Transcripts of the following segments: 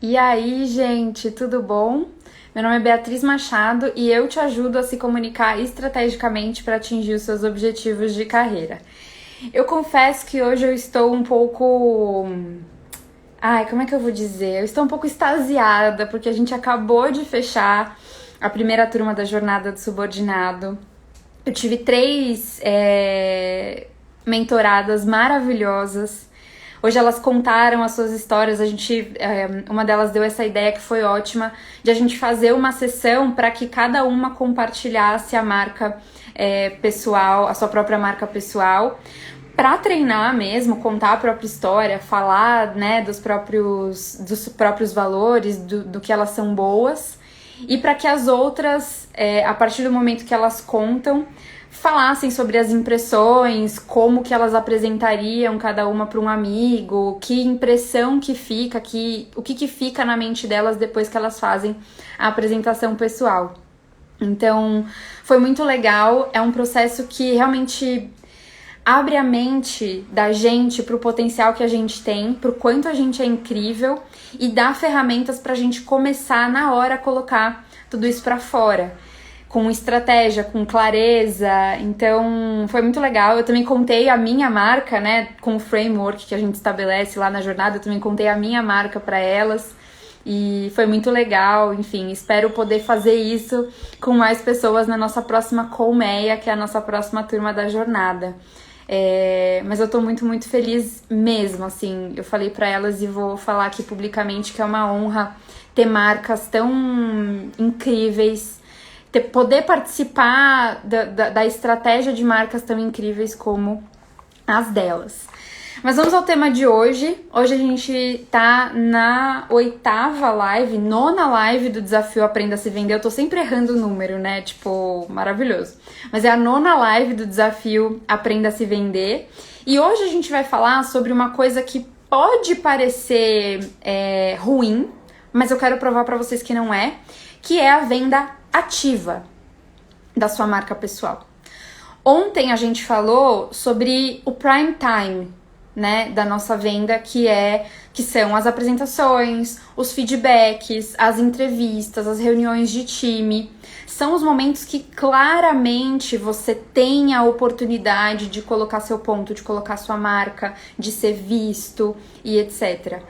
E aí, gente, tudo bom? Meu nome é Beatriz Machado e eu te ajudo a se comunicar estrategicamente para atingir os seus objetivos de carreira. Eu confesso que hoje eu estou um pouco... como é que eu vou dizer? Eu estou um pouco extasiada porque a gente acabou de fechar a primeira turma da Jornada do Subordinado. Eu tive três mentoradas maravilhosas. Hoje elas contaram as suas histórias, uma delas deu essa ideia que foi ótima, de a gente fazer uma sessão para que cada uma compartilhasse a marca pessoal, a sua própria marca pessoal, para treinar mesmo, contar a própria história, falar, né, dos próprios valores, do que elas são boas, e para que as outras, a partir do momento que elas contam, falassem sobre as impressões, como que elas apresentariam cada uma para um amigo, que impressão que fica, o que fica na mente delas depois que elas fazem a apresentação pessoal. Então, foi muito legal, é um processo que realmente abre a mente da gente para o potencial que a gente tem, para o quanto a gente é incrível e dá ferramentas para a gente começar na hora a colocar tudo isso para fora, com estratégia, com clareza. Então foi muito legal. Eu também contei a minha marca, né, com o framework que a gente estabelece lá na jornada, eu também contei a minha marca para elas e foi muito legal. Enfim, espero poder fazer isso com mais pessoas na nossa próxima colmeia, que é a nossa próxima turma da jornada. Mas eu tô muito, muito feliz mesmo, assim, eu falei pra elas e vou falar aqui publicamente que é uma honra ter marcas tão incríveis, poder participar da estratégia de marcas tão incríveis como as delas. Mas vamos ao tema de hoje. Hoje a gente tá na nona live do Desafio Aprenda a Se Vender. Eu tô sempre errando o número, né? Tipo, maravilhoso. Mas é a nona live do Desafio Aprenda a Se Vender. E hoje a gente vai falar sobre uma coisa que pode parecer ruim, mas eu quero provar pra vocês que não é, que é a venda ativa da sua marca pessoal. Ontem a gente falou sobre o prime time, né, da nossa venda, que são as apresentações, os feedbacks, as entrevistas, as reuniões de time. São os momentos que claramente você tem a oportunidade de colocar seu ponto, de colocar sua marca, de ser visto e etc.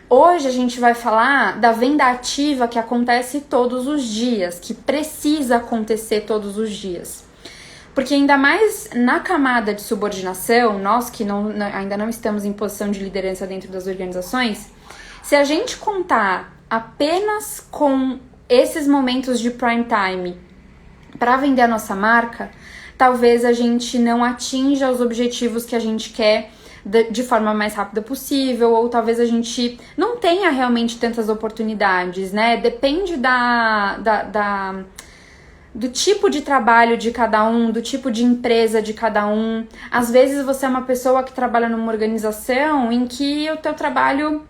Hoje a gente vai falar da venda ativa que acontece todos os dias, que precisa acontecer todos os dias. Porque ainda mais na camada de subordinação, nós que ainda não estamos em posição de liderança dentro das organizações, se a gente contar apenas com esses momentos de prime time para vender a nossa marca, talvez a gente não atinja os objetivos que a gente quer de forma mais rápida possível, ou talvez a gente não tenha realmente tantas oportunidades, né? Depende do tipo de trabalho de cada um, do tipo de empresa de cada um. Às vezes você é uma pessoa que trabalha numa organização em que o teu trabalho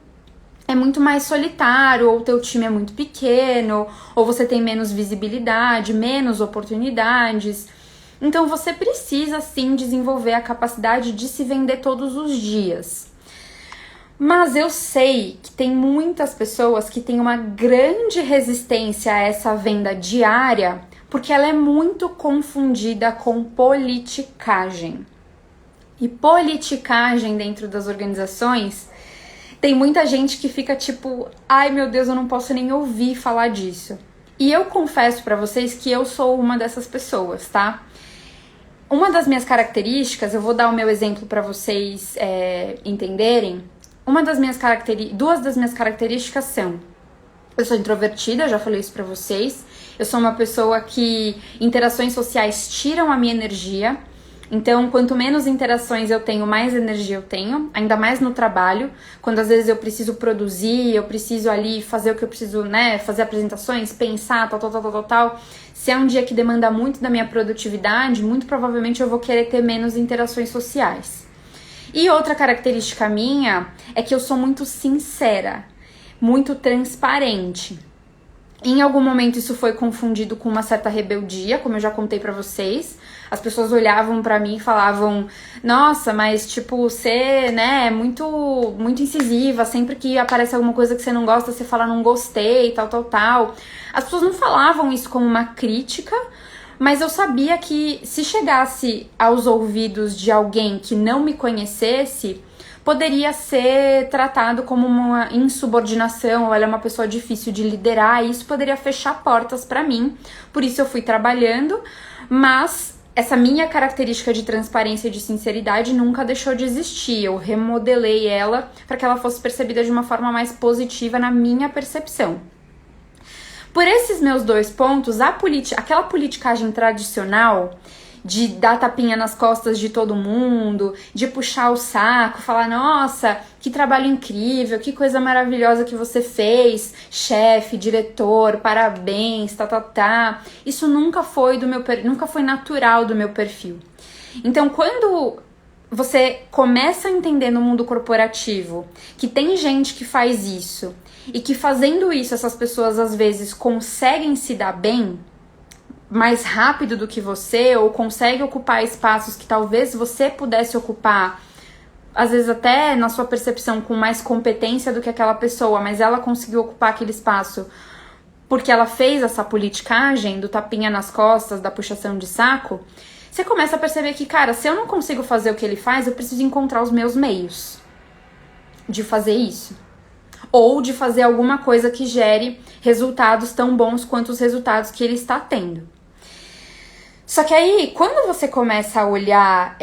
é muito mais solitário, ou o teu time é muito pequeno, ou você tem menos visibilidade, menos oportunidades. Então você precisa sim desenvolver a capacidade de se vender todos os dias. Mas eu sei que tem muitas pessoas que têm uma grande resistência a essa venda diária, porque ela é muito confundida com politicagem. E politicagem dentro das organizações, tem muita gente que fica tipo, ai meu Deus, eu não posso nem ouvir falar disso. E eu confesso pra vocês que eu sou uma dessas pessoas, tá? Uma das minhas características, eu vou dar o meu exemplo pra vocês entenderem. Duas das minhas características são: eu sou introvertida, já falei isso pra vocês. Eu sou uma pessoa que interações sociais tiram a minha energia. Então, quanto menos interações eu tenho, mais energia eu tenho. Ainda mais no trabalho, quando às vezes eu preciso produzir, eu preciso ali fazer o que eu preciso, né? Fazer apresentações, pensar, tal. Se é um dia que demanda muito da minha produtividade, muito provavelmente eu vou querer ter menos interações sociais. E outra característica minha é que eu sou muito sincera, muito transparente. Em algum momento isso foi confundido com uma certa rebeldia, como eu já contei pra vocês. As pessoas olhavam pra mim e falavam: nossa, mas tipo, você, né, é muito incisiva, sempre que aparece alguma coisa que você não gosta, você fala não gostei, tal, tal, tal. As pessoas não falavam isso como uma crítica, mas eu sabia que se chegasse aos ouvidos de alguém que não me conhecesse, poderia ser tratado como uma insubordinação, ou ela é uma pessoa difícil de liderar, e isso poderia fechar portas pra mim. Por isso eu fui trabalhando, mas essa minha característica de transparência e de sinceridade nunca deixou de existir. Eu remodelei ela para que ela fosse percebida de uma forma mais positiva na minha percepção. Por esses meus 2 pontos, aquela politicagem tradicional de dar tapinha nas costas de todo mundo, de puxar o saco, falar, nossa, que trabalho incrível, que coisa maravilhosa que você fez, chefe, diretor, parabéns, tá. Isso nunca foi natural do meu perfil. Então, quando você começa a entender no mundo corporativo que tem gente que faz isso e que fazendo isso essas pessoas às vezes conseguem se dar bem mais rápido do que você, ou consegue ocupar espaços que talvez você pudesse ocupar, às vezes até na sua percepção com mais competência do que aquela pessoa, mas ela conseguiu ocupar aquele espaço porque ela fez essa politicagem do tapinha nas costas, da puxação de saco, você começa a perceber que, cara, se eu não consigo fazer o que ele faz, eu preciso encontrar os meus meios de fazer isso. Ou de fazer alguma coisa que gere resultados tão bons quanto os resultados que ele está tendo. Só que aí, quando você começa a olhar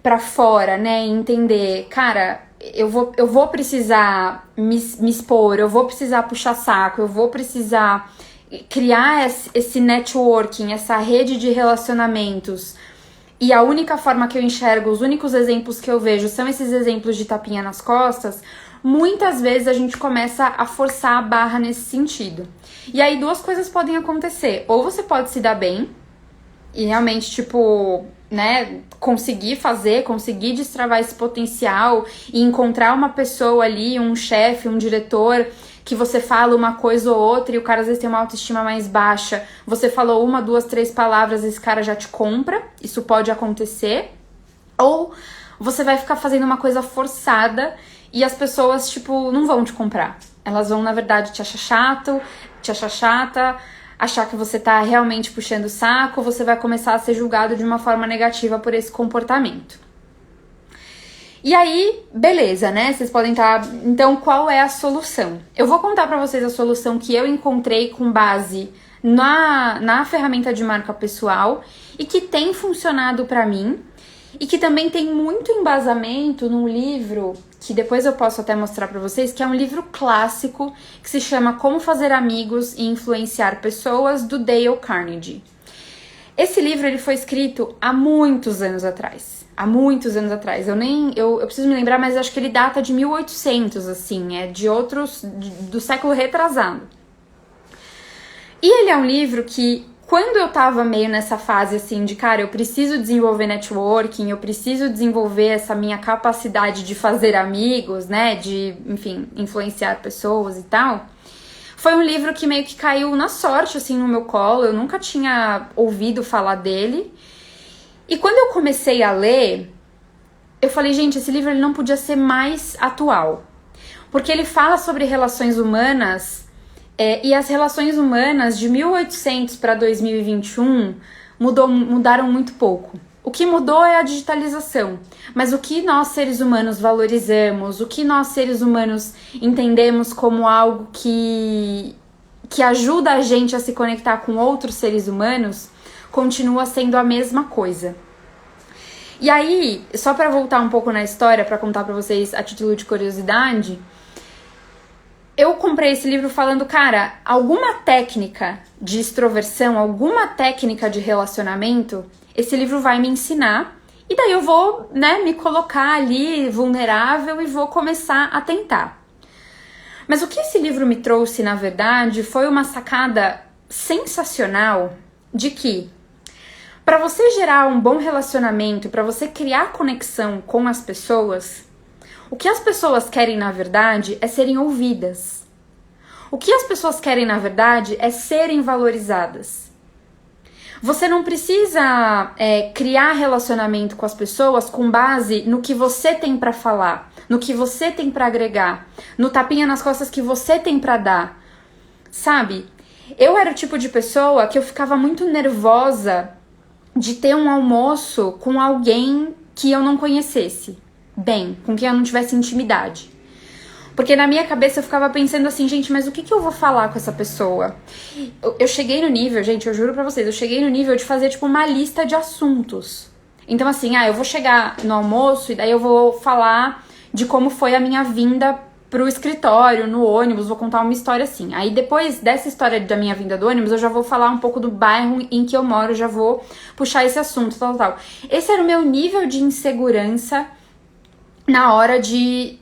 pra fora, né, e entender, cara, eu vou precisar me expor, eu vou precisar puxar saco, eu vou precisar criar esse networking, essa rede de relacionamentos, e a única forma que eu enxergo, os únicos exemplos que eu vejo são esses exemplos de tapinha nas costas, muitas vezes a gente começa a forçar a barra nesse sentido. E aí 2 coisas podem acontecer. Ou você pode se dar bem e realmente, tipo, né, conseguir destravar esse potencial e encontrar uma pessoa ali, um chefe, um diretor, que você fala uma coisa ou outra e o cara às vezes tem uma autoestima mais baixa. Você falou 1, 2, 3 palavras, esse cara já te compra. Isso pode acontecer. Ou você vai ficar fazendo uma coisa forçada e as pessoas, tipo, não vão te comprar. Elas vão, na verdade, te achar chato, te achar chata, achar que você tá realmente puxando o saco, você vai começar a ser julgado de uma forma negativa por esse comportamento. E aí, beleza, né? Vocês podem estar... Então, qual é a solução? Eu vou contar pra vocês a solução que eu encontrei com base na ferramenta de marca pessoal e que tem funcionado pra mim e que também tem muito embasamento num livro que depois eu posso até mostrar pra vocês, que é um livro clássico que se chama Como Fazer Amigos e Influenciar Pessoas, do Dale Carnegie. Esse livro ele foi escrito há muitos anos atrás. Eu preciso me lembrar, mas acho que ele data de 1800, assim, do século retrasado. E ele é um livro que, quando eu tava meio nessa fase, assim, de, cara, eu preciso desenvolver networking, eu preciso desenvolver essa minha capacidade de fazer amigos, né, de, enfim, influenciar pessoas e tal, foi um livro que meio que caiu na sorte, assim, no meu colo. Eu nunca tinha ouvido falar dele. E quando eu comecei a ler, eu falei, gente, esse livro ele não podia ser mais atual. Porque ele fala sobre relações humanas, e as relações humanas de 1800 para 2021 mudaram muito pouco. O que mudou é a digitalização, mas o que nós seres humanos valorizamos, o que nós seres humanos entendemos como algo que ajuda a gente a se conectar com outros seres humanos, continua sendo a mesma coisa. E aí, só para voltar um pouco na história, para contar para vocês a título de curiosidade, eu comprei esse livro falando, cara, alguma técnica de extroversão, alguma técnica de relacionamento, esse livro vai me ensinar, e daí eu vou, né, me colocar ali vulnerável e vou começar a tentar. Mas o que esse livro me trouxe, na verdade, foi uma sacada sensacional de que, para você gerar um bom relacionamento, para você criar conexão com as pessoas, o que as pessoas querem, na verdade, é serem ouvidas. O que as pessoas querem, na verdade, é serem valorizadas. Você não precisa criar relacionamento com as pessoas com base no que você tem pra falar, no que você tem pra agregar, no tapinha nas costas que você tem pra dar, sabe? Eu era o tipo de pessoa que eu ficava muito nervosa de ter um almoço com alguém que eu não conhecesse bem, com quem eu não tivesse intimidade. Porque na minha cabeça eu ficava pensando assim, gente, mas o que eu vou falar com essa pessoa? Eu cheguei no nível, gente, eu juro pra vocês, eu cheguei no nível de fazer, tipo, uma lista de assuntos. Então, assim, eu vou chegar no almoço e daí eu vou falar de como foi a minha vinda pro escritório, no ônibus, vou contar uma história assim. Aí depois dessa história da minha vinda do ônibus, eu já vou falar um pouco do bairro em que eu moro, já vou puxar esse assunto, tal. Esse era o meu nível de insegurança na hora de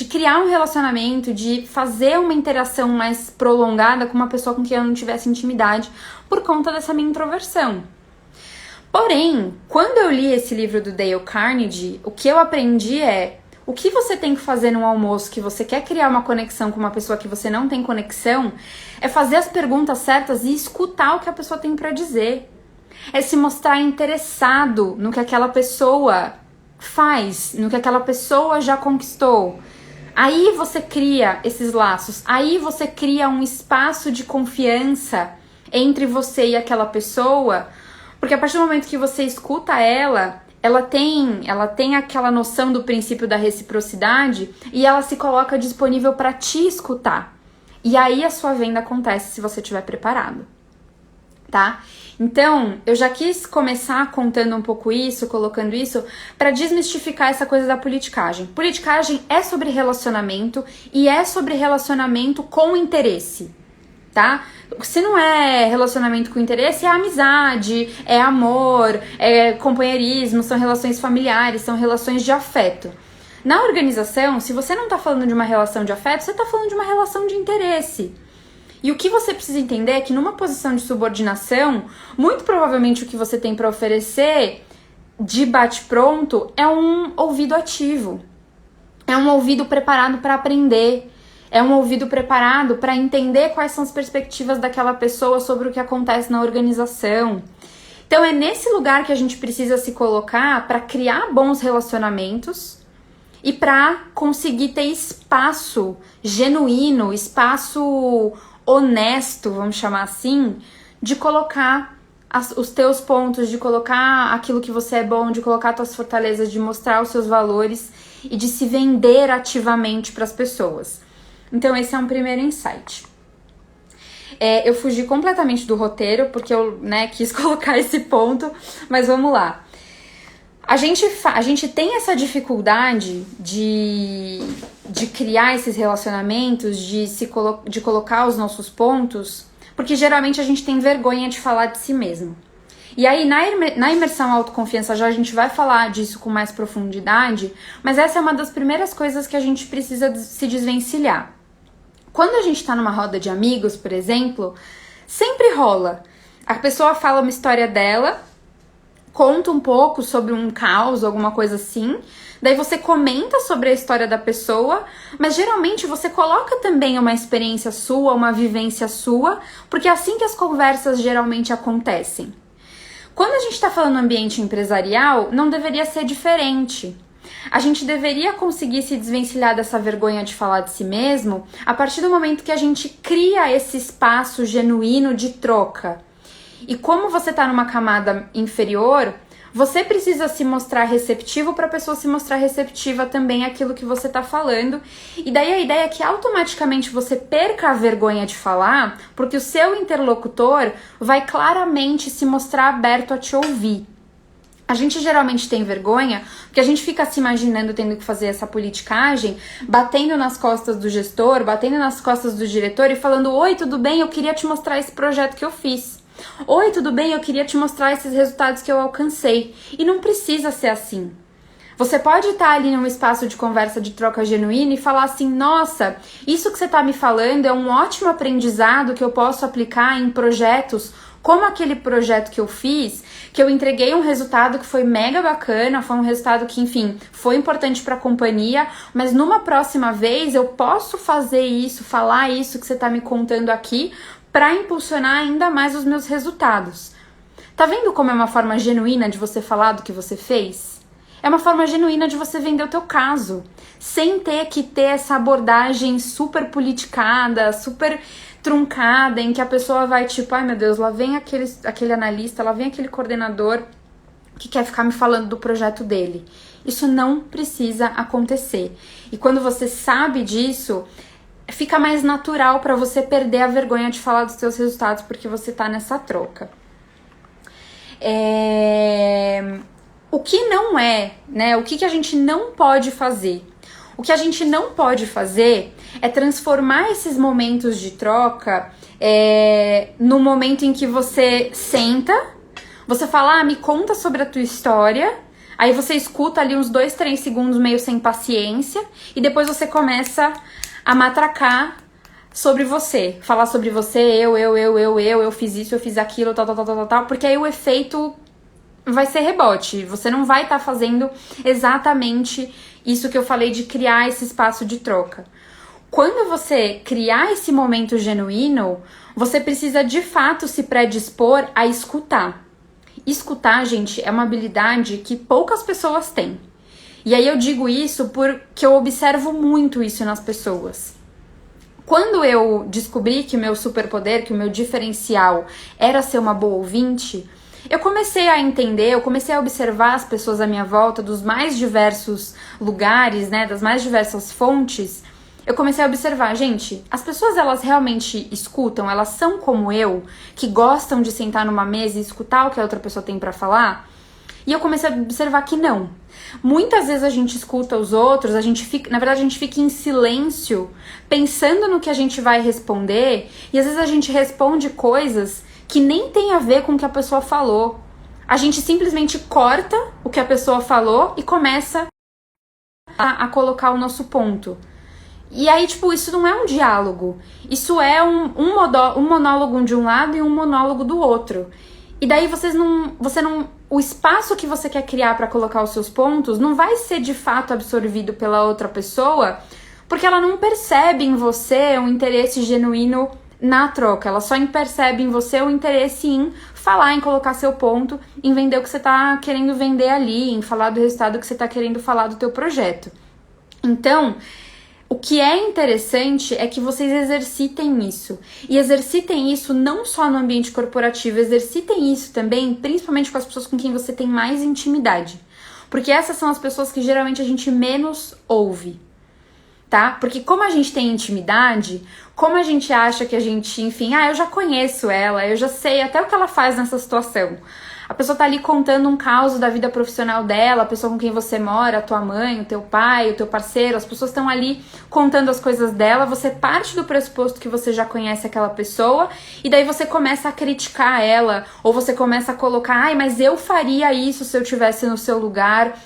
criar um relacionamento, de fazer uma interação mais prolongada com uma pessoa com quem eu não tivesse intimidade, por conta dessa minha introversão. Porém, quando eu li esse livro do Dale Carnegie, o que eu aprendi é: o que você tem que fazer num almoço que você quer criar uma conexão com uma pessoa que você não tem conexão, é fazer as perguntas certas e escutar o que a pessoa tem pra dizer. É se mostrar interessado no que aquela pessoa faz, no que aquela pessoa já conquistou. Aí você cria esses laços, aí você cria um espaço de confiança entre você e aquela pessoa, porque a partir do momento que você escuta ela tem aquela noção do princípio da reciprocidade e ela se coloca disponível para te escutar. E aí a sua venda acontece se você estiver preparado, tá? Então, eu já quis começar contando um pouco isso, colocando isso, para desmistificar essa coisa da politicagem. Politicagem é sobre relacionamento e é sobre relacionamento com interesse, tá? Se não é relacionamento com interesse, é amizade, é amor, é companheirismo, são relações familiares, são relações de afeto. Na organização, se você não tá falando de uma relação de afeto, você tá falando de uma relação de interesse. E o que você precisa entender é que numa posição de subordinação, muito provavelmente o que você tem para oferecer de bate-pronto é um ouvido ativo. É um ouvido preparado para aprender. É um ouvido preparado para entender quais são as perspectivas daquela pessoa sobre o que acontece na organização. Então é nesse lugar que a gente precisa se colocar para criar bons relacionamentos e para conseguir ter espaço genuíno, espaço honesto, vamos chamar assim, de colocar os teus pontos, de colocar aquilo que você é bom, de colocar tuas fortalezas, de mostrar os seus valores e de se vender ativamente para as pessoas. Então esse é um primeiro insight. Eu fugi completamente do roteiro porque eu quis colocar esse ponto, mas vamos lá. A gente tem essa dificuldade de criar esses relacionamentos, de colocar os nossos pontos, porque geralmente a gente tem vergonha de falar de si mesmo. E aí, na imersão autoconfiança já a gente vai falar disso com mais profundidade, mas essa é uma das primeiras coisas que a gente precisa se desvencilhar. Quando a gente tá numa roda de amigos, por exemplo, sempre rola. A pessoa fala uma história dela, conta um pouco sobre um caos, alguma coisa assim, daí você comenta sobre a história da pessoa, mas geralmente você coloca também uma experiência sua, uma vivência sua, porque é assim que as conversas geralmente acontecem. Quando a gente tá falando no ambiente empresarial, não deveria ser diferente. A gente deveria conseguir se desvencilhar dessa vergonha de falar de si mesmo a partir do momento que a gente cria esse espaço genuíno de troca. E como você tá numa camada inferior, você precisa se mostrar receptivo para a pessoa se mostrar receptiva também àquilo que você tá falando. E daí a ideia é que automaticamente você perca a vergonha de falar, porque o seu interlocutor vai claramente se mostrar aberto a te ouvir. A gente geralmente tem vergonha porque a gente fica se imaginando tendo que fazer essa politicagem, batendo nas costas do gestor, batendo nas costas do diretor e falando: oi, tudo bem? Eu queria te mostrar esse projeto que eu fiz. Oi, tudo bem? Eu queria te mostrar esses resultados que eu alcancei. E não precisa ser assim. Você pode estar ali num espaço de conversa, de troca genuína e falar assim: nossa, isso que você está me falando é um ótimo aprendizado que eu posso aplicar em projetos Como aquele projeto que eu fiz, que eu entreguei um resultado que foi mega bacana, foi um resultado que, enfim, foi importante para a companhia, mas numa próxima vez eu posso fazer isso, falar isso que você tá me contando aqui, para impulsionar ainda mais os meus resultados. Tá vendo como é uma forma genuína de você falar do que você fez? É uma forma genuína de você vender o teu caso, sem ter que ter essa abordagem super politicada, super truncada, em que a pessoa vai tipo, ai meu Deus, lá vem aquele analista, lá vem aquele coordenador que quer ficar me falando do projeto dele. Isso não precisa acontecer. E quando você sabe disso, fica mais natural para você perder a vergonha de falar dos seus resultados, porque você tá nessa troca. O que não é, né? O que a gente não pode fazer? O que a gente não pode fazer é transformar esses momentos de troca no momento em que você senta, você fala, me conta sobre a tua história, aí você escuta ali uns 2, 3 segundos meio sem paciência, e depois você começa a matracar sobre você, falar sobre você, eu fiz isso, eu fiz aquilo, tal, porque aí o efeito vai ser rebote, você não vai estar fazendo exatamente isso que eu falei de criar esse espaço de troca. Quando você criar esse momento genuíno, você precisa de fato se predispor a escutar. Escutar, gente, é uma habilidade que poucas pessoas têm. E aí eu digo isso porque eu observo muito isso nas pessoas. Quando eu descobri que o meu superpoder, que o meu diferencial era ser uma boa ouvinte, eu comecei a entender, eu comecei a observar as pessoas à minha volta dos mais diversos lugares, né, das mais diversas fontes. Eu comecei a observar, gente, as pessoas elas realmente escutam, elas são como eu, que gostam de sentar numa mesa e escutar o que a outra pessoa tem pra falar? E eu comecei a observar que não. Muitas vezes a gente escuta os outros, na verdade a gente fica em silêncio, pensando no que a gente vai responder, e às vezes a gente responde coisas que nem tem a ver com o que a pessoa falou. A gente simplesmente corta o que a pessoa falou e começa a colocar o nosso ponto. E aí, tipo, isso não é um diálogo. Isso é um monólogo de um lado e um monólogo do outro. E daí o espaço que você quer criar para colocar os seus pontos não vai ser de fato absorvido pela outra pessoa, porque ela não percebe em você um interesse genuíno na troca. Ela só percebe em você o interesse em falar, em colocar seu ponto, em vender o que você tá querendo vender ali, em falar do resultado que você tá querendo falar do teu projeto. Então, o que é interessante é que vocês exercitem isso. E exercitem isso não só no ambiente corporativo, exercitem isso também, principalmente com as pessoas com quem você tem mais intimidade. Porque essas são as pessoas que geralmente a gente menos ouve, tá? Porque como a gente tem intimidade, como a gente acha que a gente, enfim, eu já conheço ela, eu já sei até o que ela faz nessa situação. A pessoa tá ali contando um caos da vida profissional dela, a pessoa com quem você mora, a tua mãe, o teu pai, o teu parceiro, as pessoas estão ali contando as coisas dela, você parte do pressuposto que você já conhece aquela pessoa, e daí você começa a criticar ela, ou você começa a colocar, mas eu faria isso se eu estivesse no seu lugar.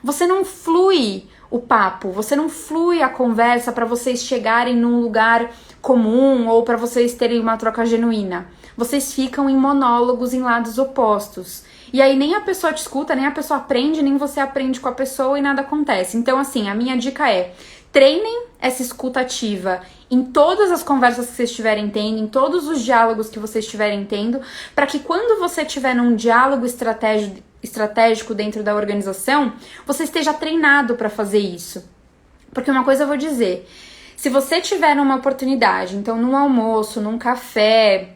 Você não flui o papo, você não flui a conversa para vocês chegarem num lugar comum ou para vocês terem uma troca genuína. Vocês ficam em monólogos em lados opostos. E aí nem a pessoa te escuta, nem a pessoa aprende, nem você aprende com a pessoa e nada acontece. Então, assim, a minha dica é: treinem essa escuta ativa em todas as conversas que vocês estiverem tendo, em todos os diálogos que vocês estiverem tendo, para que quando você estiver num diálogo estratégico dentro da organização, você esteja treinado para fazer isso. Porque uma coisa eu vou dizer, se você tiver uma oportunidade, então num almoço, num café,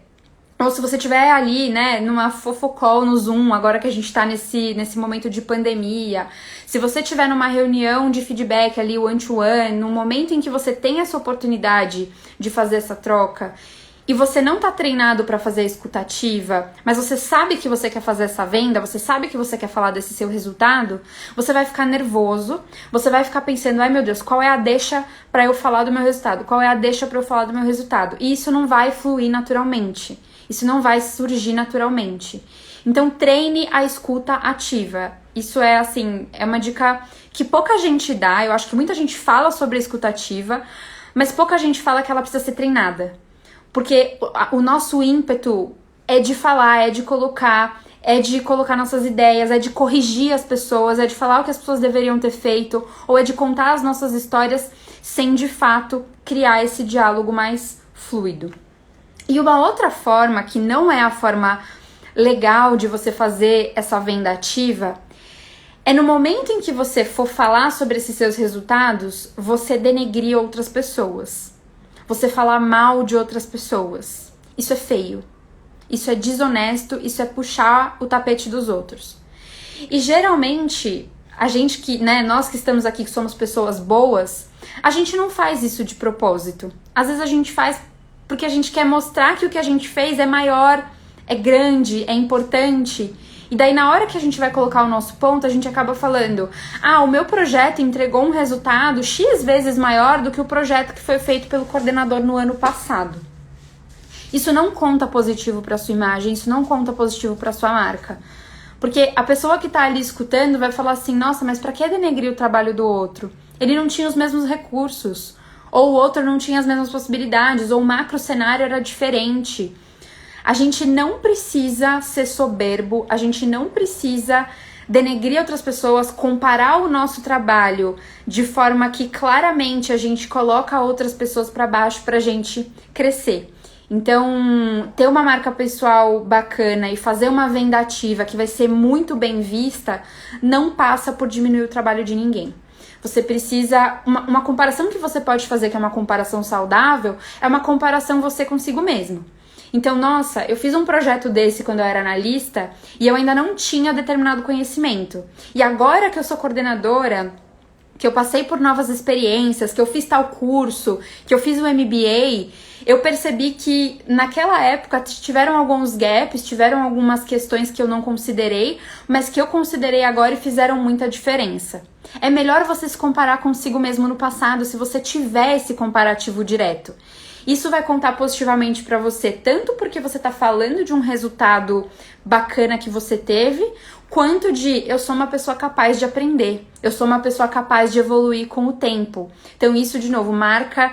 ou se você estiver ali, né, numa fofocall no Zoom, agora que a gente tá nesse momento de pandemia, se você estiver numa reunião de feedback ali, one-to-one, num momento em que você tem essa oportunidade de fazer essa troca, e você não tá treinado para fazer a escutativa, mas você sabe que você quer fazer essa venda, você sabe que você quer falar desse seu resultado, você vai ficar nervoso, você vai ficar pensando, ai meu Deus, qual é a deixa para eu falar do meu resultado? Qual é a deixa para eu falar do meu resultado? E isso não vai fluir naturalmente. Isso não vai surgir naturalmente. Então, treine a escuta ativa. Isso é, assim, é uma dica que pouca gente dá. Eu acho que muita gente fala sobre a escuta ativa, mas pouca gente fala que ela precisa ser treinada. Porque o nosso ímpeto é de falar, é de colocar nossas ideias, é de corrigir as pessoas, é de falar o que as pessoas deveriam ter feito, ou é de contar as nossas histórias sem, de fato, criar esse diálogo mais fluido. E uma outra forma, que não é a forma legal de você fazer essa venda ativa, é no momento em que você for falar sobre esses seus resultados, você denegrir outras pessoas. Você falar mal de outras pessoas. Isso é feio. Isso é desonesto, isso é puxar o tapete dos outros. E geralmente, a gente que, né, nós que estamos aqui, que somos pessoas boas, a gente não faz isso de propósito. Às vezes a gente faz porque a gente quer mostrar que o que a gente fez é maior, é grande, é importante. E daí na hora que a gente vai colocar o nosso ponto, a gente acaba falando: ah, o meu projeto entregou um resultado X vezes maior do que o projeto que foi feito pelo coordenador no ano passado. Isso não conta positivo para sua imagem, isso não conta positivo para sua marca. Porque a pessoa que tá ali escutando vai falar assim: nossa, mas para que denegrir o trabalho do outro? Ele não tinha os mesmos recursos, ou o outro não tinha as mesmas possibilidades, ou o macro cenário era diferente. A gente não precisa ser soberbo, a gente não precisa denegrir outras pessoas, comparar o nosso trabalho de forma que claramente a gente coloca outras pessoas para baixo pra gente crescer. Então, ter uma marca pessoal bacana e fazer uma venda ativa que vai ser muito bem vista não passa por diminuir o trabalho de ninguém. Você precisa... Uma comparação que você pode fazer, que é uma comparação saudável, é uma comparação você consigo mesmo. Então, nossa, eu fiz um projeto desse quando eu era analista e eu ainda não tinha determinado conhecimento. E agora que eu sou coordenadora, que eu passei por novas experiências, que eu fiz tal curso, que eu fiz o MBA, eu percebi que naquela época tiveram alguns gaps, tiveram algumas questões que eu não considerei, mas que eu considerei agora e fizeram muita diferença. É melhor você se comparar consigo mesmo no passado, se você tiver esse comparativo direto. Isso vai contar positivamente para você, tanto porque você tá falando de um resultado bacana que você teve, quanto de eu sou uma pessoa capaz de aprender, eu sou uma pessoa capaz de evoluir com o tempo. Então isso, de novo, marca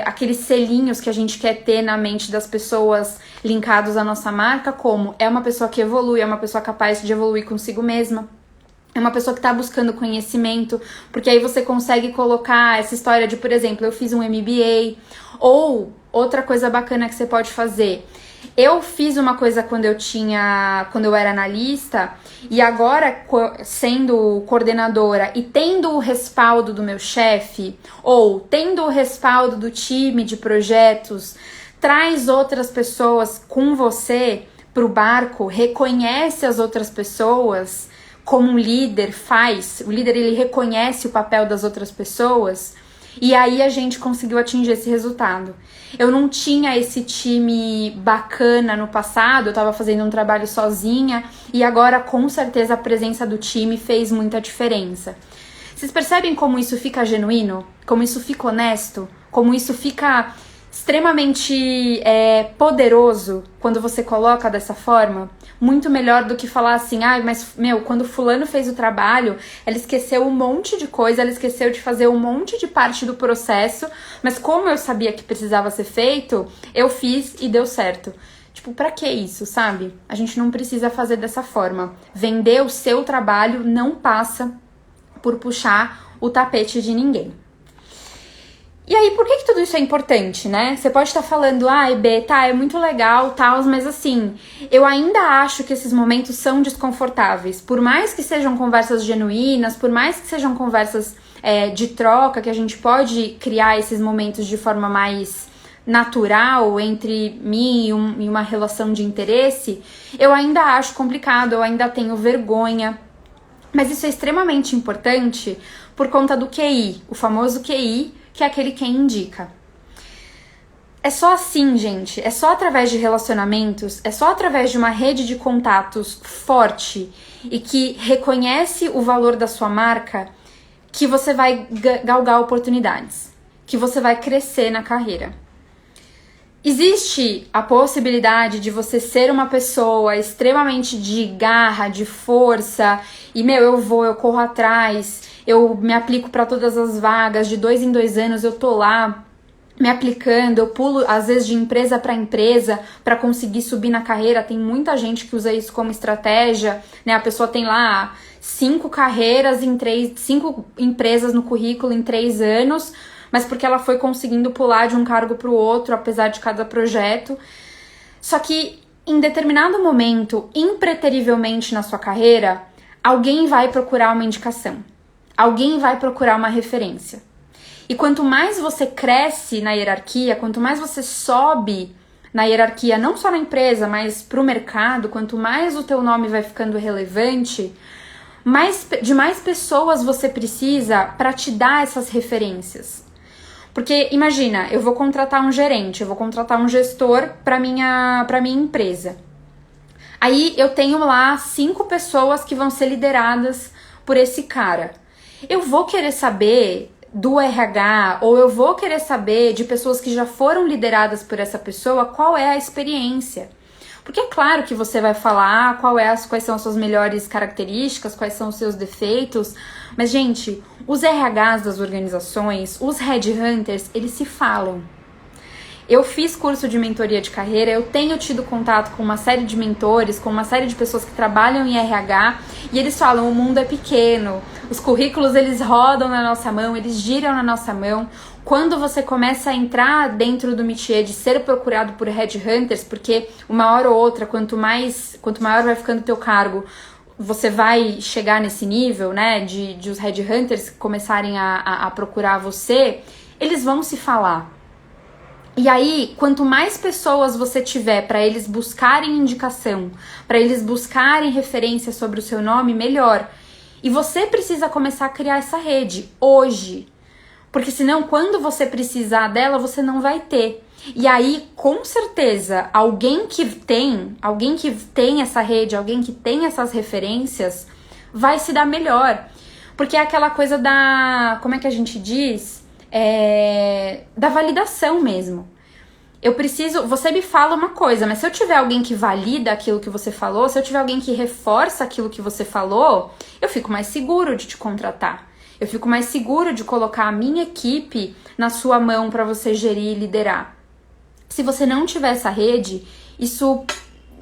aqueles selinhos que a gente quer ter na mente das pessoas linkados à nossa marca, como é uma pessoa que evolui, é uma pessoa capaz de evoluir consigo mesma. É uma pessoa que está buscando conhecimento, porque aí você consegue colocar essa história de, por exemplo, eu fiz um MBA, ou outra coisa bacana que você pode fazer. Eu fiz uma coisa quando eu era analista, e agora, sendo coordenadora e tendo o respaldo do meu chefe, ou tendo o respaldo do time de projetos, traz outras pessoas com você pro barco, reconhece as outras pessoas, como um líder faz. O líder, ele reconhece o papel das outras pessoas, e aí a gente conseguiu atingir esse resultado. Eu não tinha esse time bacana no passado, eu tava fazendo um trabalho sozinha, e agora com certeza a presença do time fez muita diferença. Vocês percebem como isso fica genuíno? Como isso fica honesto? Como isso fica extremamente poderoso quando você coloca dessa forma? Muito melhor do que falar assim: mas quando fulano fez o trabalho, ela esqueceu um monte de coisa, ela esqueceu de fazer um monte de parte do processo, mas como eu sabia que precisava ser feito, eu fiz e deu certo. Tipo, pra que isso, sabe? A gente não precisa fazer dessa forma. Vender o seu trabalho não passa por puxar o tapete de ninguém. E aí, por que tudo isso é importante, né? Você pode estar falando: Bê, tá, é muito legal, tal, mas assim, eu ainda acho que esses momentos são desconfortáveis. Por mais que sejam conversas genuínas, por mais que sejam conversas de troca, que a gente pode criar esses momentos de forma mais natural entre mim e uma relação de interesse, eu ainda acho complicado, eu ainda tenho vergonha. Mas isso é extremamente importante por conta do QI, o famoso QI, que é aquele quem indica. É só assim, gente, é só através de relacionamentos, é só através de uma rede de contatos forte e que reconhece o valor da sua marca que você vai galgar oportunidades, que você vai crescer na carreira. Existe a possibilidade de você ser uma pessoa extremamente de garra, de força, e eu corro atrás, eu me aplico para todas as vagas, de 2 em 2 anos eu tô lá. me aplicando, eu pulo às vezes de empresa para empresa para conseguir subir na carreira. Tem muita gente que usa isso como estratégia, né? A pessoa tem lá 5 carreiras em 5 empresas no currículo em 3 anos, mas porque ela foi conseguindo pular de um cargo para o outro, apesar de cada projeto. Só que em determinado momento, impreterivelmente na sua carreira, alguém vai procurar uma indicação, alguém vai procurar uma referência. E quanto mais você cresce na hierarquia, quanto mais você sobe na hierarquia, não só na empresa, mas para o mercado, quanto mais o teu nome vai ficando relevante, de mais pessoas você precisa para te dar essas referências. Porque imagina, eu vou contratar um gerente, eu vou contratar um gestor para minha empresa. Aí eu tenho lá 5 pessoas que vão ser lideradas por esse cara. Eu vou querer saber do RH, ou eu vou querer saber de pessoas que já foram lideradas por essa pessoa, qual é a experiência. Porque é claro que você vai falar quais são as suas melhores características, quais são os seus defeitos, mas, gente, os RHs das organizações, os headhunters, eles se falam. Eu fiz curso de mentoria de carreira, eu tenho tido contato com uma série de mentores, com uma série de pessoas que trabalham em RH, e eles falam, o mundo é pequeno, os currículos eles rodam na nossa mão, eles giram na nossa mão. Quando você começa a entrar dentro do métier de ser procurado por headhunters, porque uma hora ou outra, quanto maior vai ficando o teu cargo, você vai chegar nesse nível, né, de os headhunters começarem a procurar você, eles vão se falar. E aí, quanto mais pessoas você tiver para eles buscarem indicação, para eles buscarem referência sobre o seu nome, melhor. E você precisa começar a criar essa rede hoje. Porque senão, quando você precisar dela, você não vai ter. E aí, com certeza, alguém que tem essa rede, alguém que tem essas referências, vai se dar melhor. Porque é aquela coisa como é que a gente diz? Da validação mesmo. Você me fala uma coisa, mas se eu tiver alguém que valida aquilo que você falou, se eu tiver alguém que reforça aquilo que você falou, eu fico mais seguro de te contratar. Eu fico mais seguro de colocar a minha equipe na sua mão para você gerir e liderar. Se você não tiver essa rede, isso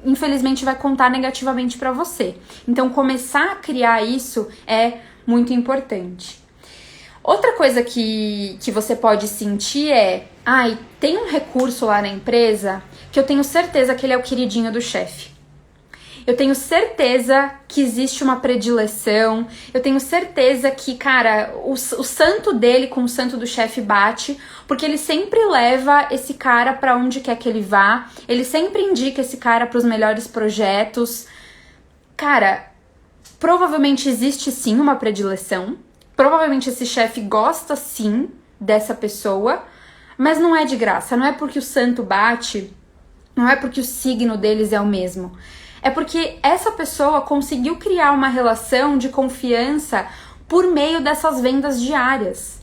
infelizmente vai contar negativamente para você. Então, começar a criar isso é muito importante. Outra coisa que você pode sentir é, tem um recurso lá na empresa que eu tenho certeza que ele é o queridinho do chefe. Eu tenho certeza que existe uma predileção, eu tenho certeza que, cara, o santo dele com o santo do chefe bate, porque ele sempre leva esse cara pra onde quer que ele vá, ele sempre indica esse cara pros melhores projetos. Cara, provavelmente existe sim uma predileção, provavelmente esse chefe gosta sim dessa pessoa, mas não é de graça, não é porque o santo bate, não é porque o signo deles é o mesmo. É porque essa pessoa conseguiu criar uma relação de confiança por meio dessas vendas diárias.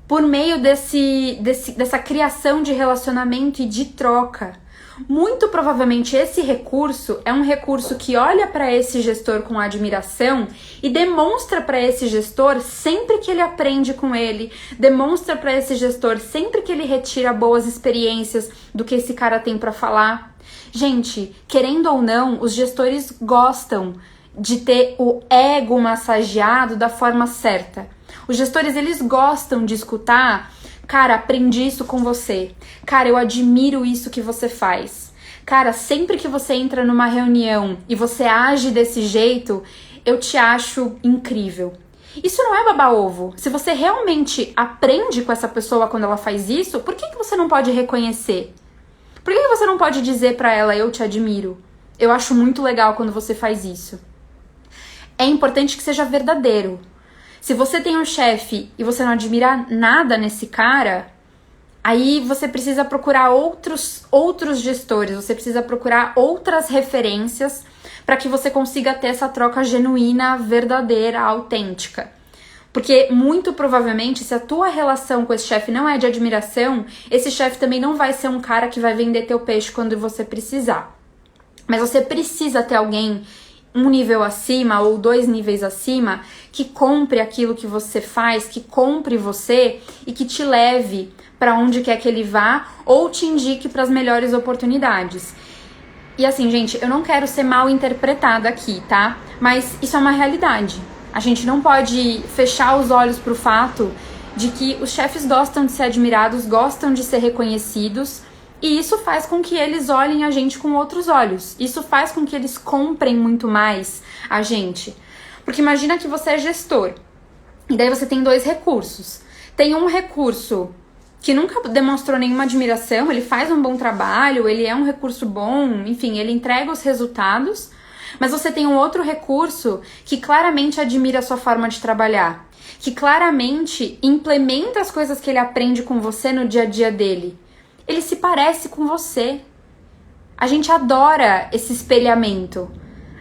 Por meio dessa criação de relacionamento e de troca. Muito provavelmente esse recurso é um recurso que olha para esse gestor com admiração e demonstra para esse gestor sempre que ele aprende com ele, demonstra para esse gestor sempre que ele retira boas experiências do que esse cara tem para falar. Gente, querendo ou não, os gestores gostam de ter o ego massageado da forma certa. Os gestores, eles gostam de escutar, cara, aprendi isso com você. Cara, eu admiro isso que você faz. Cara, sempre que você entra numa reunião e você age desse jeito, eu te acho incrível. Isso não é baba-ovo. Se você realmente aprende com essa pessoa quando ela faz isso, por que você não pode reconhecer? Por que você não pode dizer pra ela, eu te admiro? Eu acho muito legal quando você faz isso. É importante que seja verdadeiro. Se você tem um chefe e você não admira nada nesse cara, aí você precisa procurar outros gestores, você precisa procurar outras referências para que você consiga ter essa troca genuína, verdadeira, autêntica. Porque muito provavelmente, se a tua relação com esse chefe não é de admiração, esse chefe também não vai ser um cara que vai vender teu peixe quando você precisar. Mas você precisa ter alguém um nível acima ou 2 níveis acima que compre aquilo que você faz, que compre você e que te leve para onde quer que ele vá ou te indique para as melhores oportunidades. E assim, gente, eu não quero ser mal interpretada aqui, tá? Mas isso é uma realidade. A gente não pode fechar os olhos pro fato de que os chefes gostam de ser admirados, gostam de ser reconhecidos, e isso faz com que eles olhem a gente com outros olhos. Isso faz com que eles comprem muito mais a gente. Porque imagina que você é gestor, e daí você tem 2 recursos. Tem um recurso que nunca demonstrou nenhuma admiração, ele faz um bom trabalho, ele é um recurso bom, enfim, ele entrega os resultados, mas você tem um outro recurso que claramente admira a sua forma de trabalhar, que claramente implementa as coisas que ele aprende com você no dia a dia dele. Ele se parece com você. A gente adora esse espelhamento.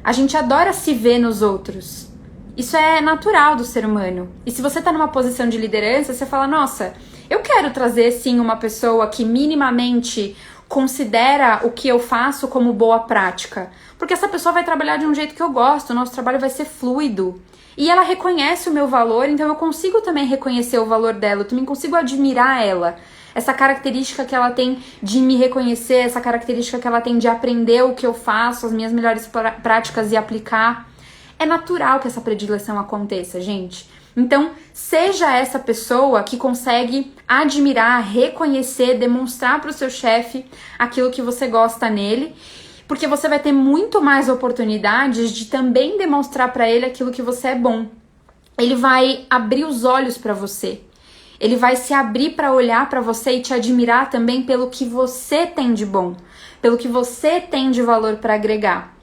A gente adora se ver nos outros. Isso é natural do ser humano. E se você tá numa posição de liderança, você fala, nossa, eu quero trazer sim uma pessoa que minimamente considera o que eu faço como boa prática. Porque essa pessoa vai trabalhar de um jeito que eu gosto, o nosso trabalho vai ser fluido. E ela reconhece o meu valor, então eu consigo também reconhecer o valor dela, eu também consigo admirar ela. Essa característica que ela tem de me reconhecer, essa característica que ela tem de aprender o que eu faço, as minhas melhores práticas e aplicar. É natural que essa predileção aconteça, gente. Então, seja essa pessoa que consegue admirar, reconhecer, demonstrar para o seu chefe aquilo que você gosta nele, porque você vai ter muito mais oportunidades de também demonstrar para ele aquilo que você é bom. Ele vai abrir os olhos para você. Ele vai se abrir para olhar para você e te admirar também pelo que você tem de bom, pelo que você tem de valor para agregar.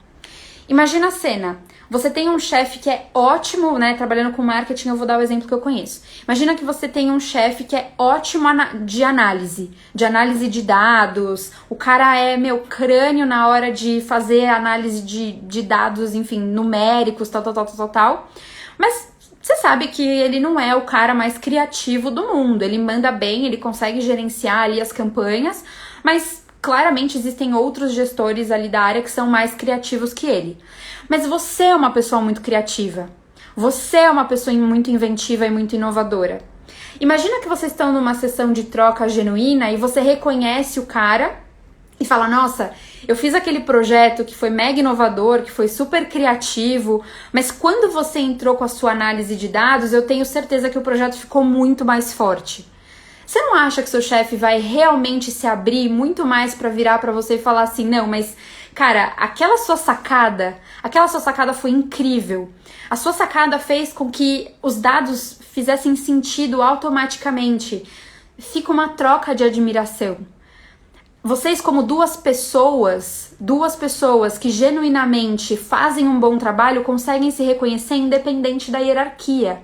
Imagina a cena. Você tem um chefe que é ótimo, né? Trabalhando com marketing, eu vou dar o exemplo que eu conheço. Imagina que você tem um chefe que é ótimo de análise de dados. O cara é, crânio na hora de fazer análise de dados, enfim, numéricos, tal. Mas você sabe que ele não é o cara mais criativo do mundo. Ele manda bem, ele consegue gerenciar ali as campanhas, mas claramente existem outros gestores ali da área que são mais criativos que ele. Mas você é uma pessoa muito criativa. Você é uma pessoa muito inventiva e muito inovadora. Imagina que vocês estão numa sessão de troca genuína e você reconhece o cara e fala, nossa, eu fiz aquele projeto que foi mega inovador, que foi super criativo, mas quando você entrou com a sua análise de dados, eu tenho certeza que o projeto ficou muito mais forte. Você não acha que seu chefe vai realmente se abrir muito mais para virar para você e falar assim, não, mas cara, aquela sua sacada foi incrível. A sua sacada fez com que os dados fizessem sentido automaticamente. Fica uma troca de admiração. Vocês como duas pessoas que genuinamente fazem um bom trabalho, conseguem se reconhecer independente da hierarquia.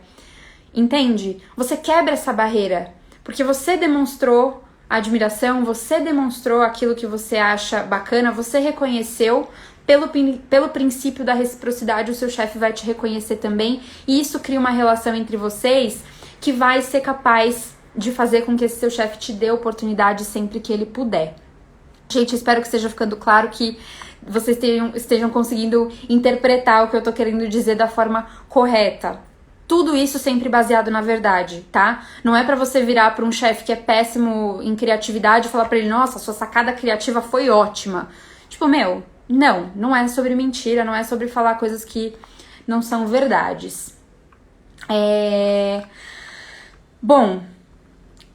Entende? Você quebra essa barreira, porque você demonstrou admiração, você demonstrou aquilo que você acha bacana, você reconheceu, pelo princípio da reciprocidade, o seu chefe vai te reconhecer também, e isso cria uma relação entre vocês que vai ser capaz de fazer com que esse seu chefe te dê oportunidade sempre que ele puder. Gente, espero que esteja ficando claro, que vocês estejam conseguindo interpretar o que eu tô querendo dizer da forma correta. Tudo isso sempre baseado na verdade, tá? Não é pra você virar pra um chefe que é péssimo em criatividade e falar pra ele, nossa, sua sacada criativa foi ótima. Tipo, não é sobre mentira, não é sobre falar coisas que não são verdades. Bom,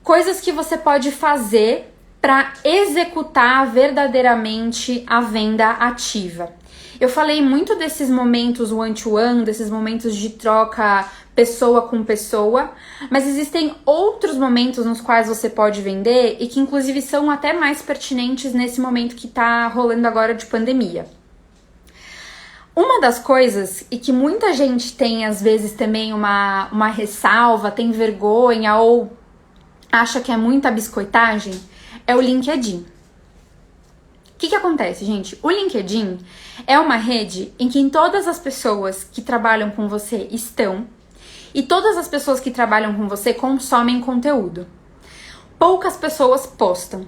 coisas que você pode fazer para executar verdadeiramente a venda ativa. Eu falei muito desses momentos one-to-one, desses momentos de troca pessoa com pessoa, mas existem outros momentos nos quais você pode vender e que inclusive são até mais pertinentes nesse momento que tá rolando agora de pandemia. Uma das coisas, e que muita gente tem às vezes também uma ressalva, tem vergonha ou acha que é muita biscoitagem, é o LinkedIn. O que acontece, gente? O LinkedIn é uma rede em que todas as pessoas que trabalham com você estão e todas as pessoas que trabalham com você consomem conteúdo. Poucas pessoas postam.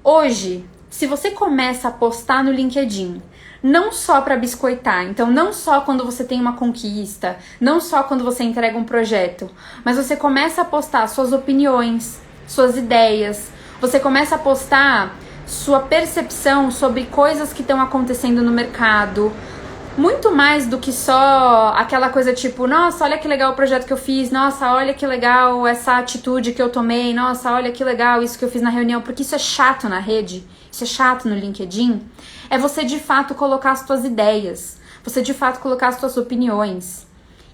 Hoje, se você começa a postar no LinkedIn, não só para biscoitar, então não só quando você tem uma conquista, não só quando você entrega um projeto, mas você começa a postar suas opiniões, suas ideias, você começa a postar sua percepção sobre coisas que estão acontecendo no mercado, muito mais do que só aquela coisa tipo, nossa, olha que legal o projeto que eu fiz, nossa, olha que legal essa atitude que eu tomei, nossa, olha que legal isso que eu fiz na reunião, porque isso é chato na rede, isso é chato no LinkedIn. É você de fato colocar as suas ideias, você de fato colocar as suas opiniões.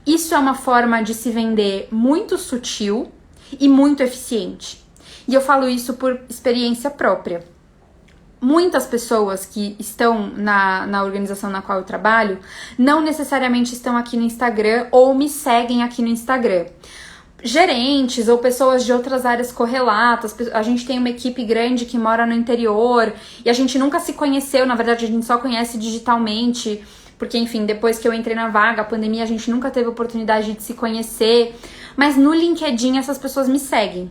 Isso é uma forma de se vender muito sutil e muito eficiente. E eu falo isso por experiência própria. Muitas pessoas que estão na organização na qual eu trabalho não necessariamente estão aqui no Instagram ou me seguem aqui no Instagram. Gerentes ou pessoas de outras áreas correlatas, a gente tem uma equipe grande que mora no interior e a gente nunca se conheceu, na verdade a gente só conhece digitalmente, porque enfim, depois que eu entrei na vaga, a pandemia, a gente nunca teve oportunidade de se conhecer, mas no LinkedIn essas pessoas me seguem.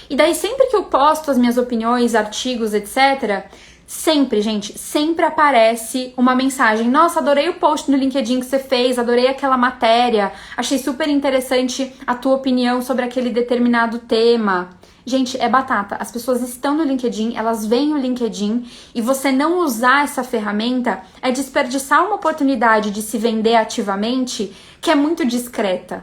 E daí sempre que eu posto as minhas opiniões, artigos, etc., sempre, gente, sempre aparece uma mensagem. Nossa, adorei o post no LinkedIn que você fez, adorei aquela matéria, achei super interessante a tua opinião sobre aquele determinado tema. Gente, é batata. As pessoas estão no LinkedIn, elas veem o LinkedIn e você não usar essa ferramenta é desperdiçar uma oportunidade de se vender ativamente que é muito discreta.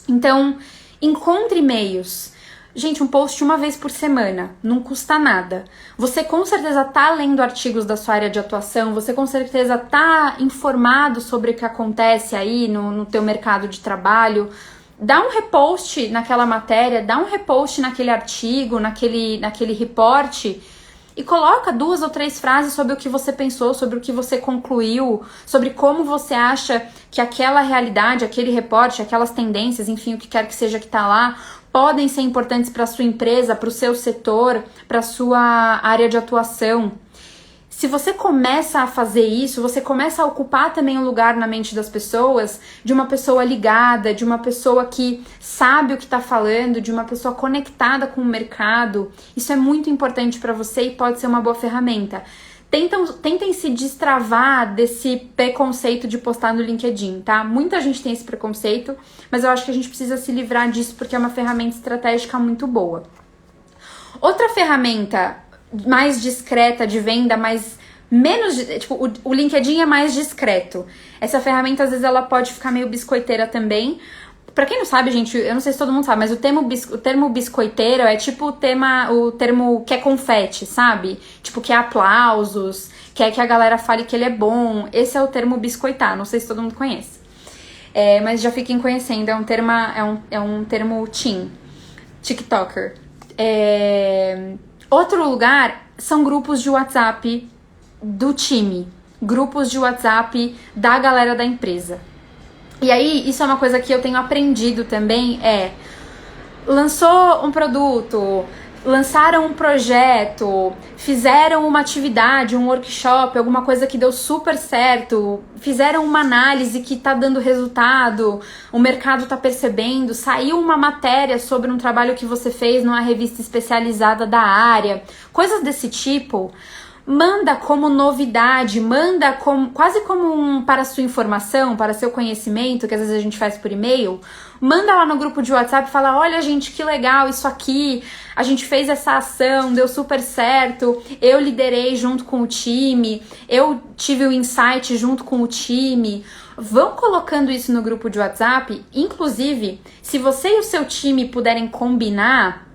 Então, encontre meios. Gente, um post uma vez por semana, não custa nada. Você com certeza tá lendo artigos da sua área de atuação, você com certeza tá informado sobre o que acontece aí no teu mercado de trabalho. Dá um repost naquela matéria, dá um repost naquele artigo, naquele reporte e coloca 2 ou 3 frases sobre o que você pensou, sobre o que você concluiu, sobre como você acha que aquela realidade, aquele reporte, aquelas tendências, enfim, o que quer que seja que tá lá, podem ser importantes para a sua empresa, para o seu setor, para a sua área de atuação. Se você começa a fazer isso, você começa a ocupar também um lugar na mente das pessoas, de uma pessoa ligada, de uma pessoa que sabe o que está falando, de uma pessoa conectada com o mercado. Isso é muito importante para você e pode ser uma boa ferramenta. Tentem se destravar desse preconceito de postar no LinkedIn, tá? Muita gente tem esse preconceito, mas eu acho que a gente precisa se livrar disso porque é uma ferramenta estratégica muito boa. Outra ferramenta mais discreta de venda, o LinkedIn é mais discreto. Essa ferramenta, às vezes, ela pode ficar meio biscoiteira também. Pra quem não sabe, gente, eu não sei se todo mundo sabe, mas o termo biscoiteiro é tipo o termo que é confete, sabe? Tipo, que é aplausos, quer que a galera fale que ele é bom. Esse é o termo biscoitar, não sei se todo mundo conhece. Mas já fiquem conhecendo, é um termo teen, TikToker. Outro lugar são grupos de WhatsApp do time, grupos de WhatsApp da galera da empresa. E aí, isso é uma coisa que eu tenho aprendido também, lançou um produto, lançaram um projeto, fizeram uma atividade, um workshop, alguma coisa que deu super certo, fizeram uma análise que tá dando resultado, o mercado tá percebendo, saiu uma matéria sobre um trabalho que você fez numa revista especializada da área, coisas desse tipo. Manda como novidade, manda quase como para sua informação, para seu conhecimento, que às vezes a gente faz por e-mail. Manda lá no grupo de WhatsApp e fala, olha gente, que legal isso aqui, a gente fez essa ação, deu super certo, eu liderei junto com o time, eu tive o insight junto com o time. Vão colocando isso no grupo de WhatsApp, inclusive, se você e o seu time puderem combinar,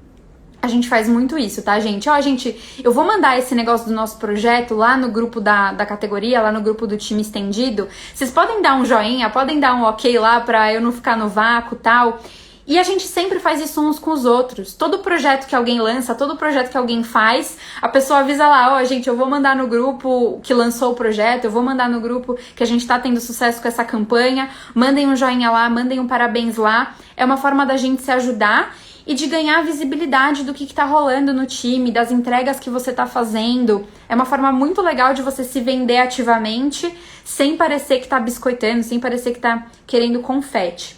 a gente faz muito isso, tá, gente? Gente, eu vou mandar esse negócio do nosso projeto lá no grupo da categoria, lá no grupo do time estendido. Vocês podem dar um joinha, podem dar um ok lá pra eu não ficar no vácuo e tal. E a gente sempre faz isso uns com os outros. Todo projeto que alguém lança, todo projeto que alguém faz, a pessoa avisa lá, gente, eu vou mandar no grupo que lançou o projeto, eu vou mandar no grupo que a gente tá tendo sucesso com essa campanha. Mandem um joinha lá, mandem um parabéns lá. É uma forma da gente se ajudar e de ganhar visibilidade do que tá rolando no time, das entregas que você tá fazendo. É uma forma muito legal de você se vender ativamente, sem parecer que tá biscoitando, sem parecer que tá querendo confete.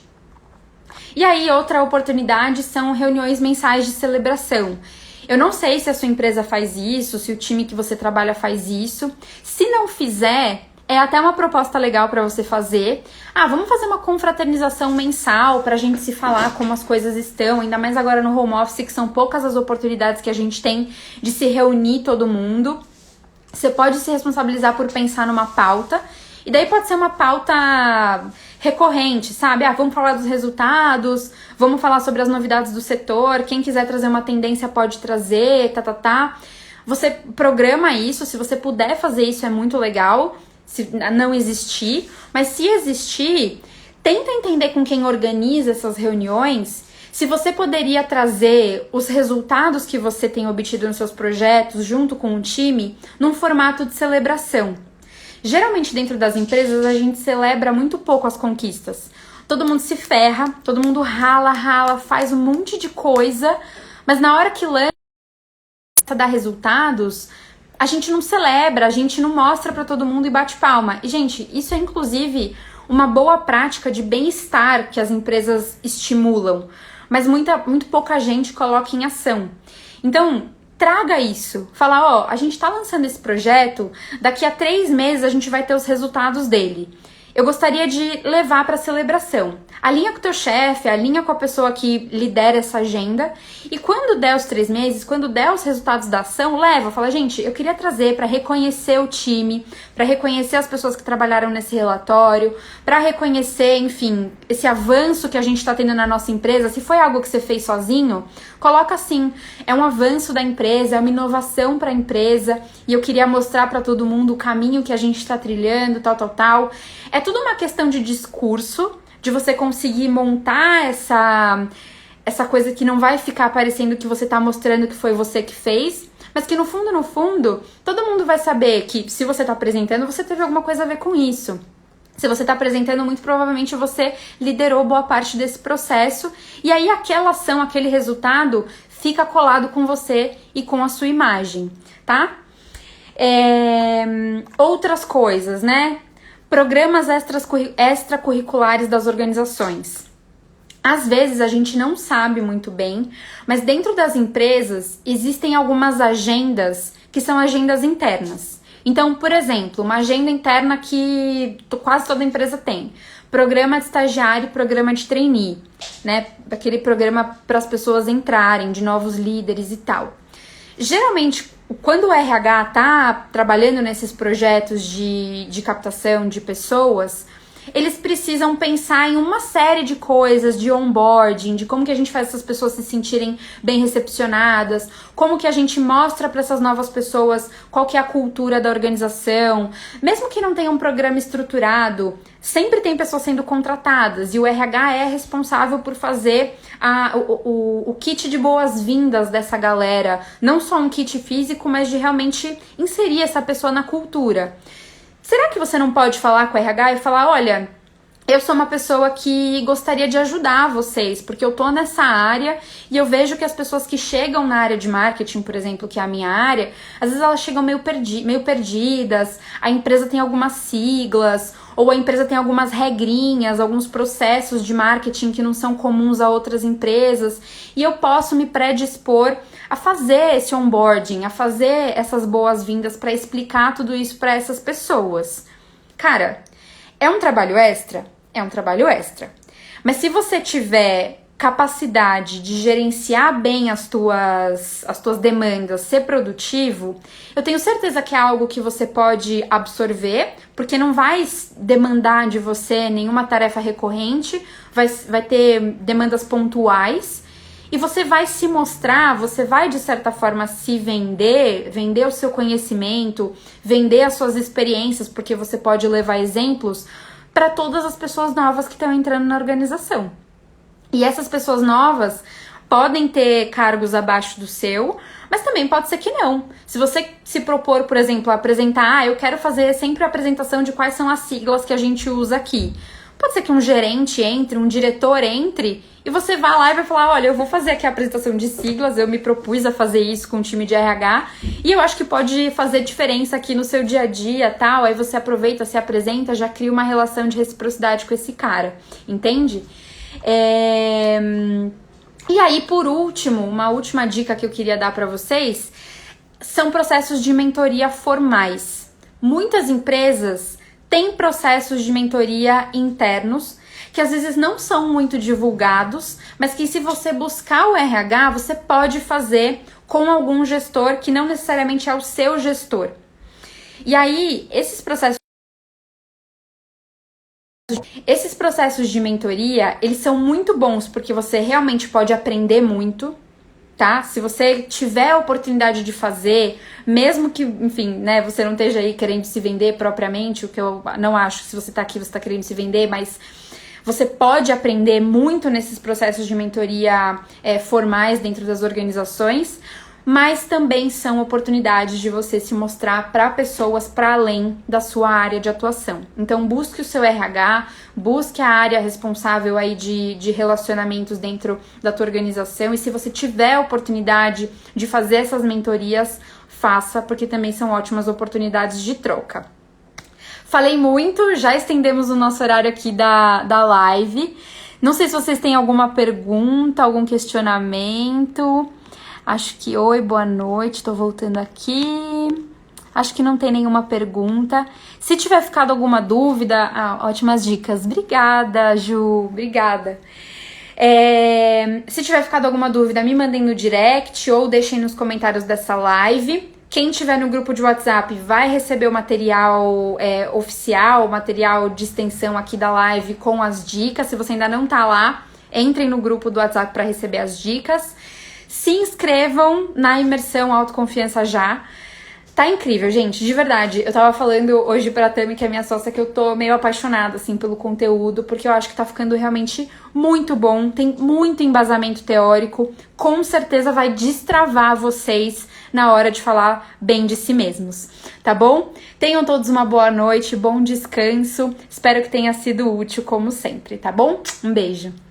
E aí, outra oportunidade são reuniões mensais de celebração. Eu não sei se a sua empresa faz isso, se o time que você trabalha faz isso. Se não fizer, É até uma proposta legal para você fazer. Vamos fazer uma confraternização mensal pra gente se falar como as coisas estão, ainda mais agora no home office, que são poucas as oportunidades que a gente tem de se reunir todo mundo. Você pode se responsabilizar por pensar numa pauta, e daí pode ser uma pauta recorrente, sabe? Vamos falar dos resultados, vamos falar sobre as novidades do setor, quem quiser trazer uma tendência pode trazer, Você programa isso, se você puder fazer isso é muito legal, se não existir, mas se existir, tenta entender com quem organiza essas reuniões, se você poderia trazer os resultados que você tem obtido nos seus projetos junto com o time num formato de celebração. Geralmente dentro das empresas a gente celebra muito pouco as conquistas. Todo mundo se ferra, todo mundo rala, faz um monte de coisa, mas na hora que lança dar resultados, a gente não celebra, a gente não mostra pra todo mundo e bate palma. E, gente, isso é inclusive uma boa prática de bem-estar que as empresas estimulam, mas muito pouca gente coloca em ação. Então, traga isso. Fala, a gente tá lançando esse projeto, daqui a 3 meses a gente vai ter os resultados dele. Eu gostaria de levar para celebração. Alinha com o teu chefe, alinha com a pessoa que lidera essa agenda, e quando der os 3 meses, quando der os resultados da ação, fala, gente, eu queria trazer para reconhecer o time, para reconhecer as pessoas que trabalharam nesse relatório, para reconhecer, enfim, esse avanço que a gente está tendo na nossa empresa. Se foi algo que você fez sozinho, coloca assim, é um avanço da empresa, é uma inovação para a empresa, e eu queria mostrar para todo mundo o caminho que a gente está trilhando, tal. É tudo uma questão de discurso, de você conseguir montar essa coisa que não vai ficar parecendo que você tá mostrando que foi você que fez, mas que no fundo, todo mundo vai saber que se você tá apresentando, você teve alguma coisa a ver com isso. Se você tá apresentando, muito provavelmente você liderou boa parte desse processo, e aí aquela ação, aquele resultado fica colado com você e com a sua imagem, tá? Outras coisas, né? Programas extracurriculares das organizações. Às vezes a gente não sabe muito bem, mas dentro das empresas existem algumas agendas que são agendas internas. Então, por exemplo, uma agenda interna que quase toda empresa tem. Programa de estagiário e programa de trainee, né? Aquele programa para as pessoas entrarem, de novos líderes e tal. Geralmente, quando o RH tá trabalhando nesses projetos de captação de pessoas, eles precisam pensar em uma série de coisas, de onboarding, de como que a gente faz essas pessoas se sentirem bem recepcionadas, como que a gente mostra para essas novas pessoas qual que é a cultura da organização. Mesmo que não tenha um programa estruturado, sempre tem pessoas sendo contratadas e o RH é responsável por fazer o kit de boas-vindas dessa galera. Não só um kit físico, mas de realmente inserir essa pessoa na cultura. Será que você não pode falar com o RH e falar, olha, eu sou uma pessoa que gostaria de ajudar vocês, porque eu tô nessa área e eu vejo que as pessoas que chegam na área de marketing, por exemplo, que é a minha área, às vezes elas chegam meio perdidas, a empresa tem algumas siglas, ou a empresa tem algumas regrinhas, alguns processos de marketing que não são comuns a outras empresas, e eu posso me predispor a fazer esse onboarding, a fazer essas boas-vindas para explicar tudo isso para essas pessoas. Cara, é um trabalho extra? É um trabalho extra. Mas se você tiver capacidade de gerenciar bem as tuas demandas, ser produtivo, eu tenho certeza que é algo que você pode absorver, porque não vai demandar de você nenhuma tarefa recorrente, vai ter demandas pontuais, e você vai se mostrar, você vai de certa forma se vender o seu conhecimento, vender as suas experiências, porque você pode levar exemplos para todas as pessoas novas que estão entrando na organização. E essas pessoas novas podem ter cargos abaixo do seu, mas também pode ser que não. Se você se propor, por exemplo, a apresentar, eu quero fazer sempre a apresentação de quais são as siglas que a gente usa aqui. Pode ser que um gerente entre, um diretor entre, e você vá lá e vai falar, olha, eu vou fazer aqui a apresentação de siglas, eu me propus a fazer isso com o time de RH, e eu acho que pode fazer diferença aqui no seu dia a dia, tal, aí você aproveita, se apresenta, já cria uma relação de reciprocidade com esse cara, entende? E aí, por último, uma última dica que eu queria dar para vocês, são processos de mentoria formais. Muitas empresas tem processos de mentoria internos que às vezes não são muito divulgados, mas que se você buscar o RH, você pode fazer com algum gestor que não necessariamente é o seu gestor. E aí, esses processos de mentoria, eles são muito bons porque você realmente pode aprender muito, tá? Se você tiver a oportunidade de fazer, mesmo que, enfim, né, você não esteja aí querendo se vender propriamente, o que eu não acho, se você tá aqui, você tá querendo se vender, mas você pode aprender muito nesses processos de mentoria formais dentro das organizações, mas também são oportunidades de você se mostrar para pessoas para além da sua área de atuação. Então busque o seu RH, busque a área responsável aí de relacionamentos dentro da tua organização, e se você tiver a oportunidade de fazer essas mentorias, faça, porque também são ótimas oportunidades de troca. Falei muito, já estendemos o nosso horário aqui da live. Não sei se vocês têm alguma pergunta, algum questionamento. Acho que oi, boa noite, tô voltando aqui. Acho que não tem nenhuma pergunta. Se tiver ficado alguma dúvida, ótimas dicas. Obrigada, Ju, obrigada. Se tiver ficado alguma dúvida, me mandem no direct ou deixem nos comentários dessa live. Quem tiver no grupo de WhatsApp vai receber o material oficial, o material de extensão aqui da live com as dicas. Se você ainda não tá lá, entrem no grupo do WhatsApp para receber as dicas. Se inscrevam na imersão Autoconfiança Já. Tá incrível, gente, de verdade. Eu tava falando hoje pra Tami, que é minha sócia, que eu tô meio apaixonada, assim, pelo conteúdo, porque eu acho que tá ficando realmente muito bom, tem muito embasamento teórico, com certeza vai destravar vocês na hora de falar bem de si mesmos, tá bom? Tenham todos uma boa noite, bom descanso, espero que tenha sido útil como sempre, tá bom? Um beijo!